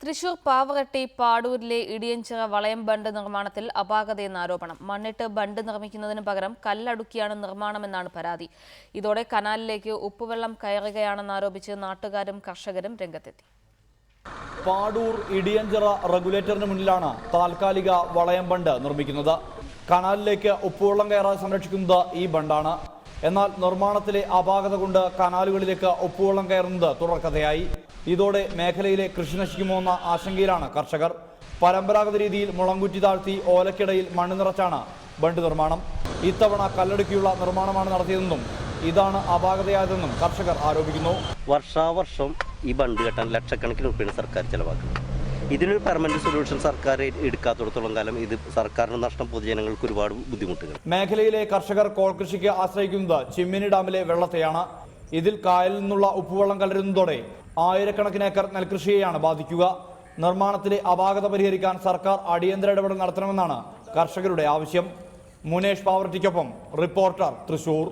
തൃശൂർ പാവറട്ടി പാടൂരിലെ ഇടിയഞ്ചിറ വളയം ബണ്ട് നിർമ്മാണത്തിൽ അപാകതയെന്ന ആരോപണം. മണ്ണിട്ട് ബണ്ട് നിർമ്മിക്കുന്നതിന് പകരം കല്ലടുക്കിയാണ് നിർമ്മാണമെന്നാണ് പരാതി. ഇതോടെ കനാലിലേക്ക് ഉപ്പുവെള്ളം കയറുകയാണെന്നാരോപിച്ച് നാട്ടുകാരും കർഷകരും രംഗത്തെത്തി. പാടൂർ ഇടിയഞ്ചിറ റെഗുലേറ്ററിന് മുന്നിലാണ് താൽക്കാലിക വളയം ബണ്ട് നിർമ്മിക്കുന്നത്. കനാലിലേക്ക് ഉപ്പുവെള്ളം കയറാതെ സംരക്ഷിക്കുന്നത് ഈ ബണ്ടാണ്. എന്നാൽ നിർമ്മാണത്തിലെ അപാകത കൊണ്ട് കനാലുകളിലേക്ക് ഉപ്പുവെള്ളം കയറുന്നത് തുടർക്കഥയായി. ഇതോടെ മേഖലയിലെ കൃഷി നശിക്കുമോ എന്ന ആശങ്കയിലാണ് കർഷകർ. പരമ്പരാഗത രീതിയിൽ മുളങ്കുറ്റി താഴ്ത്തി ഓലക്കിടയിൽ മണ്ണ് നിറച്ചാണ് ബണ്ട് നിർമ്മാണം. ഇത്തവണ കല്ലടുക്കിയുള്ള നിർമ്മാണമാണ് നടത്തിയതെന്നും ഇതാണ് അപാകതയായതെന്നും കർഷകർ ആരോപിക്കുന്നു. വർഷാവർഷം ഈ ബണ്ട് കെട്ടാൻ ലക്ഷക്കണക്കിന് രൂപയാണ് സർക്കാർ ചെലവാക്കുന്നത്. ഇതിനൊരു പെർമനന്റ് സൊല്യൂഷൻ സർക്കാർ എടുക്കാത്തിടത്തോളം കാലം ഇത് സർക്കാരിന് നഷ്ടം, പൊതുജനങ്ങൾക്ക് ഒരുപാട് ബുദ്ധിമുട്ടുകൾ. മേഖലയിലെ കർഷകർ കോൾ കൃഷിക്ക് ആശ്രയിക്കുന്നത് ചിമ്മിനി ഡാമിലെ വെള്ളത്തെയാണ്. ഇതിൽ കായലിൽ നിന്നുള്ള ഉപ്പുവെള്ളം കലരുന്നതോടെ ആയിരക്കണക്കിന് ഏക്കർ നെൽകൃഷിയെയാണ് ബാധിക്കുക. നിർമ്മാണത്തിലെ അപാകത പരിഹരിക്കാൻ സർക്കാർ അടിയന്തര ഇടപെടൽ നടത്തണമെന്നാണ് കർഷകരുടെ ആവശ്യം. മുനേഷ് പാവർട്ടിക്കൊപ്പം റിപ്പോർട്ടർ, തൃശൂർ.